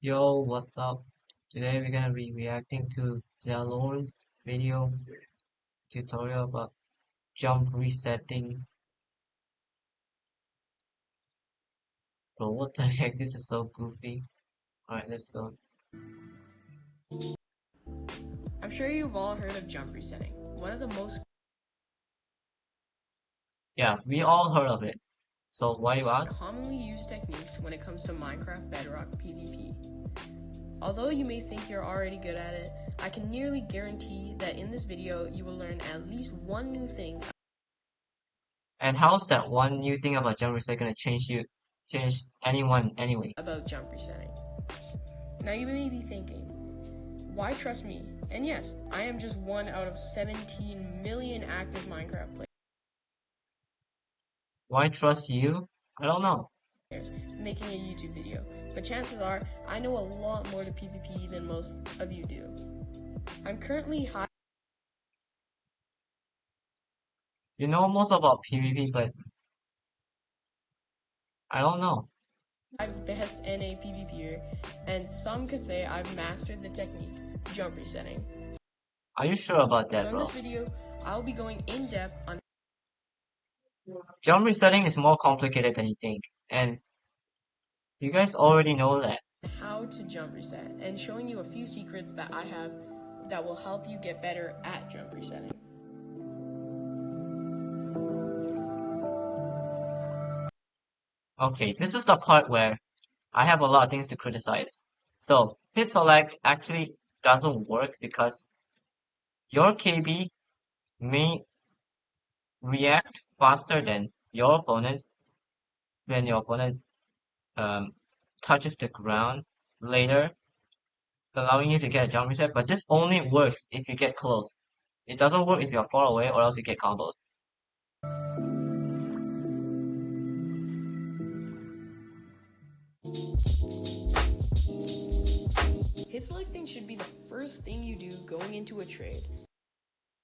Yo, what's up? Today we're gonna be reacting to zalorn's video tutorial about jump resetting. Bro, what the heck? This is so goofy. Alright, let's go. I'm sure you've all heard of jump resetting, one of the most Yeah, we all heard of it. So why you ask? commonly used techniques when it comes to Minecraft Bedrock PvP. Although you may think you're already good at it, I can nearly guarantee that in this video you will learn at least one new thing And how's that one new thing about jump reset gonna change anyone anyway? about jump resetting. Now you may be thinking, why trust me? And yes, I am just one out of 17 million active Minecraft Why trust you? I don't know. players making a YouTube video, but chances are I know a lot more to PvP than most of you do. I'm currently You know most about PvP, but I don't know. Hive's best NA PvPer, and some could say I've mastered the technique, jump resetting. Are you sure about So that, in bro? this video, I'll be going in depth on Jump resetting is more complicated than you think, and you guys already know that. how to jump reset and showing you a few secrets that I have that will help you get better at jump resetting. Okay, this is the part where I have a lot of things to criticize. So, hit select actually doesn't work because your KB may react faster than your opponent when your opponent um, touches the ground later, allowing you to get a jump reset, but this only works if you get close. It doesn't work if you're far away or else you get comboed. Hit selecting should be the first thing you do going into a trade.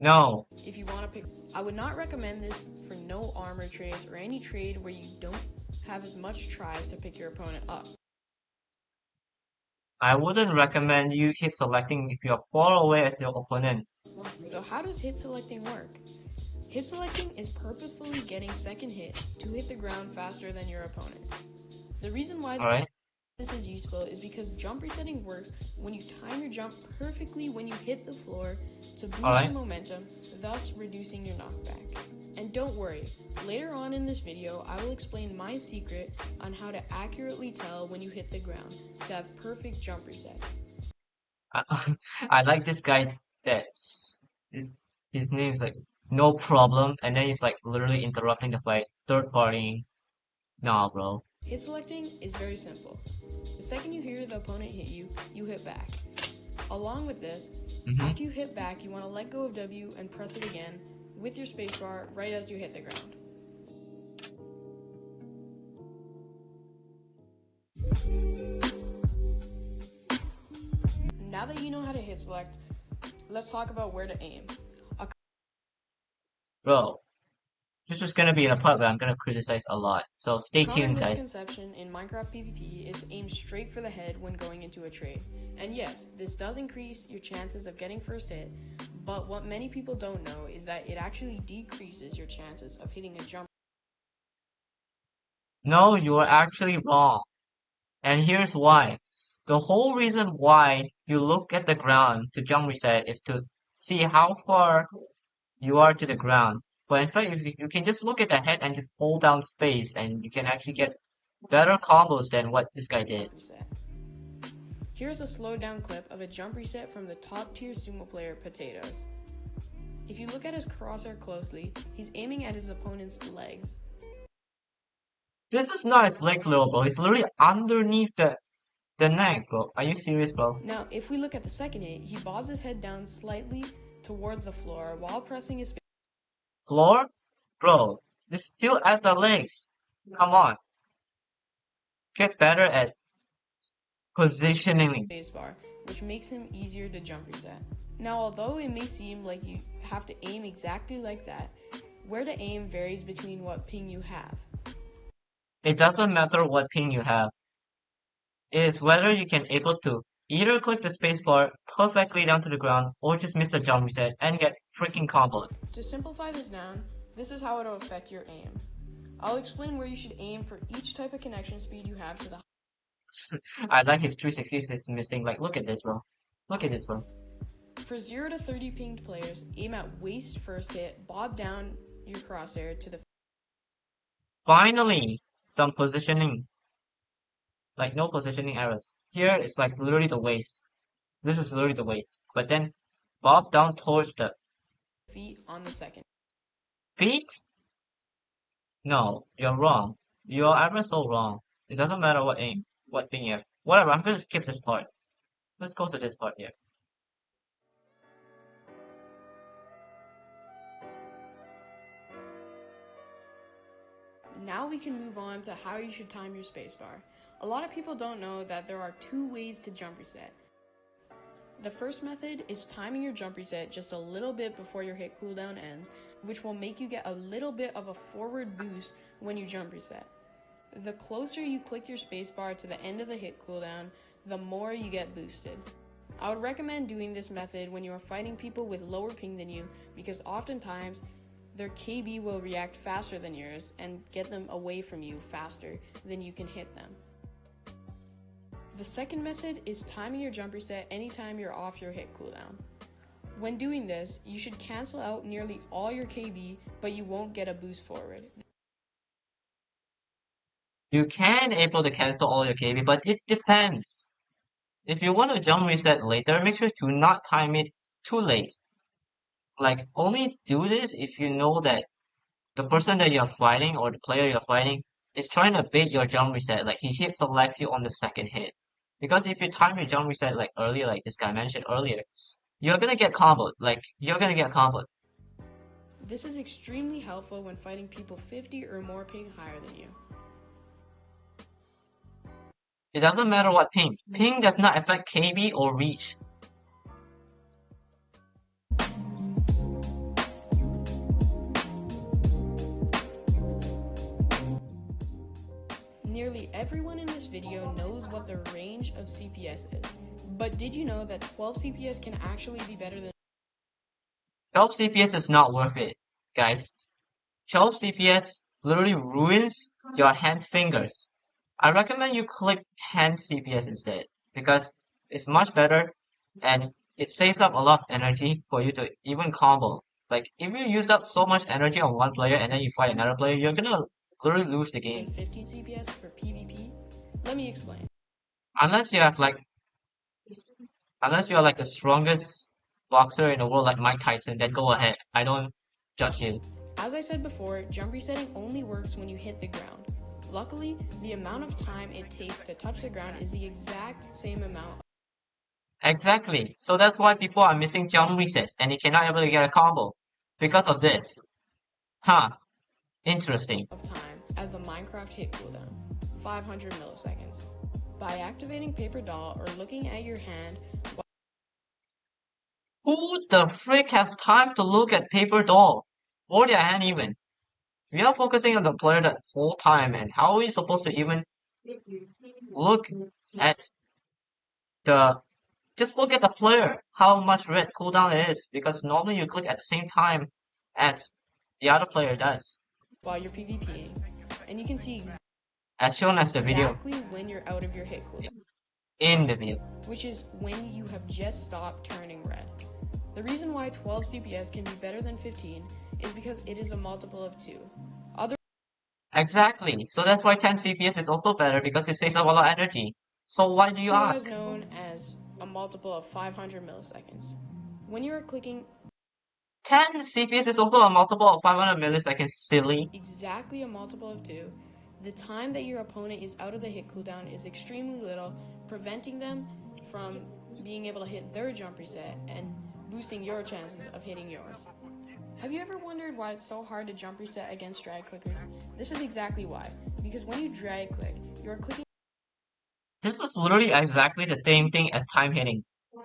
No, If you want to pick, I would not recommend this for no armor trades or any trade where you don't have as much tries to pick your opponent up. I wouldn't recommend you hit selecting if you're far away as your opponent. So how does hit selecting work? Hit selecting is purposefully getting second hit to hit the ground faster than your opponent. The reason why Alright? this is useful is because jump resetting works when you time your jump perfectly when you hit the floor to boost Alright? your momentum, thus reducing your knockback. And don't worry, later on in this video, I will explain my secret on how to accurately tell when you hit the ground to have perfect jump resets. I, I like this guy that his, his name is like no problem, and then he's like literally interrupting the fight. Third party. Nah, bro. Hit selecting is very simple. The second you hear the opponent hit you, you hit back. Along with this, Mm-hmm. after you hit back, you want to let go of W and press it again with your spacebar right as you hit the ground. Now that you know how to hit select, let's talk about where to aim. Bro, this is gonna be in a part where I'm gonna criticize a lot. So stay Common tuned, guys. misconception in Minecraft PvP is aim straight for the head when going into a trade. And yes, this does increase your chances of getting first hit, but what many people don't know is that it actually decreases your chances of hitting a jump. No, you are actually wrong. And here's why. The whole reason why you look at the ground to jump reset is to see how far you are to the ground. But in fact, if you can just look at the head and just hold down space, and you can actually get better combos than what this guy did. Reset. Here's a slowed down clip of a jump reset from the top tier sumo player Potatoes. If you look at his crosshair closely, he's aiming at his opponent's legs. This is not his legs, little bro. It's literally underneath the neck, bro. Are you serious, bro? Now, if we look at the second hit, he bobs his head down slightly towards the floor while pressing his Floor? Bro, it's still at the legs. Come on. Get better at positioning. spacebar, which makes him easier to jump reset. Now, although it may seem like you have to aim exactly like that, where to aim varies between what ping you have. It doesn't matter what ping you have. is whether you can able to either click the spacebar perfectly down to the ground or just miss the jump reset and get freaking comboed. To simplify this down, this is how it'll affect your aim. I'll explain where you should aim for each type of connection speed you have to the I like his 360s is missing. Like, look at this, bro. Look at this, bro. For 0 to 30 pinged players, aim at waist first hit, bob down your crosshair to the Finally, some positioning. Like, no positioning errors. Here, it's like literally the waist. This is literally the waist. But then, bob down towards the feet on the second. feet? No, you're wrong. Your error is so wrong. It doesn't matter what aim, what thing you have. Whatever, I'm gonna skip this part. Let's go to this part here. Now we can move on to how you should time your spacebar. A lot of people don't know that there are 2 ways to jump reset. The first method is timing your jump reset just a little bit before your hit cooldown ends, which will make you get a little bit of a forward boost when you jump reset. The closer you click your spacebar to the end of the hit cooldown, the more you get boosted. I would recommend doing this method when you are fighting people with lower ping than you, because oftentimes their KB will react faster than yours and get them away from you faster than you can hit them. The second method is timing your jump reset anytime you're off your hit cooldown. When doing this, you should cancel out nearly all your KB, but you won't get a boost forward. You can able to cancel all your KB, but it depends. If you want to jump reset later, make sure to not time it too late. Like, only do this if you know that the person that you're fighting or the player you're fighting is trying to bait your jump reset. Like, he hit selects you on the second hit. Because if you time your jump reset like earlier, like this guy mentioned earlier, you're gonna get comboed. Like, you're gonna get comboed. This is extremely helpful when fighting people 50 or more ping higher than you. It doesn't matter what ping. Ping does not affect KB or reach. Nearly everyone in this video knows what the range of CPS is, but did you know that 12 CPS can actually be better than 12 CPS is not worth it, guys. 12 CPS literally ruins your hand fingers. I recommend you click 10 CPS instead because it's much better and it saves up a lot of energy for you to even combo. Like, if you used up so much energy on one player and then you fight another player, you're gonna literally lose the game. 15 CPS for PvP? Let me explain. Unless you have like, unless you are like the strongest boxer in the world like Mike Tyson, then go ahead. I don't judge you. As I said before, jump resetting only works when you hit the ground. Luckily, the amount of time it takes to touch the ground is the exact same amount Exactly. So that's why people are missing jump resets and they cannot able to get a combo. Because of this. Huh. Interesting. of time as the Minecraft hit cooldown, 500 milliseconds. By activating Paper Doll or looking at your hand, Who the frick have time to look at paper doll? Or their hand even? We are focusing on the player that full time and how are we supposed to even look at the just look at the player, how much red cooldown it is, because normally you click at the same time as the other player does. while you're PvPing, and you can see As shown as the video exactly when you're out of your hit cooldown, in the video. which is when you have just stopped turning red. The reason why 12 CPS can be better than 15 is because it is a multiple of 2. Exactly. So that's why 10 CPS is also better because it saves up a lot of energy. So why do you Otherwise ask? known as a multiple of 500 milliseconds. When you are clicking 10 CPS is also a multiple of 500 milliseconds, silly. exactly a multiple of 2, the time that your opponent is out of the hit cooldown is extremely little, preventing them from being able to hit their jump reset and boosting your chances of hitting yours. Have you ever wondered why it's so hard to jump reset against drag clickers? This is exactly why. Because when you drag click, you're clicking This is literally exactly the same thing as time hitting.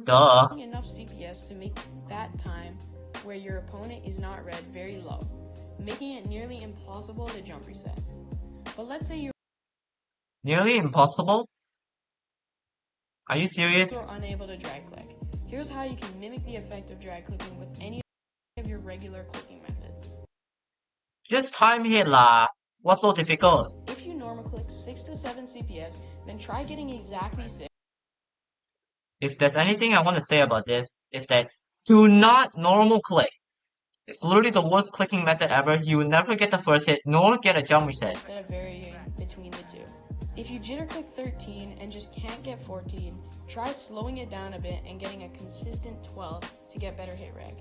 Duh. enough CPS to make that time where your opponent is not red very low, making it nearly impossible to jump reset. But let's say you're Nearly impossible? Are you serious? You're unable to drag click. Here's how you can mimic the effect of drag clicking with any of your regular clicking methods. Just time hit lah. What's so difficult? If you normal click 6 to 7 CPS, then try getting exactly 6. If there's anything I want to say about this, is that do not normal click. It's literally the worst clicking method ever. You will never get the first hit, nor get a jump reset. Instead of varying between the two. If you jitter click 13 and just can't get 14, try slowing it down a bit and getting a consistent 12 to get better hit reg.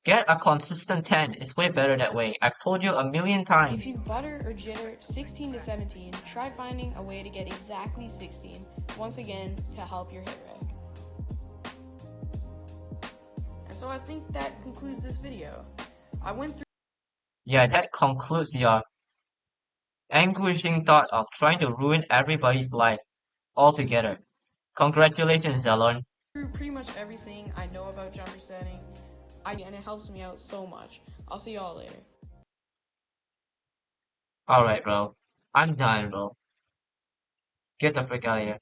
Get a consistent 10. It's way better that way. I've told you a million times. If you butter or jitter 16 to 17, try finding a way to get exactly 16, once again, to help your hit reg. And so I think that concludes this video. I went through... Yeah, that concludes your anguishing thought of trying to ruin everybody's life altogether. Congratulations, zalorn. Pretty much everything I know about jump resetting, and it helps me out so much. I'll see y'all later. Alright, bro. I'm done, bro. Get the frick out of here.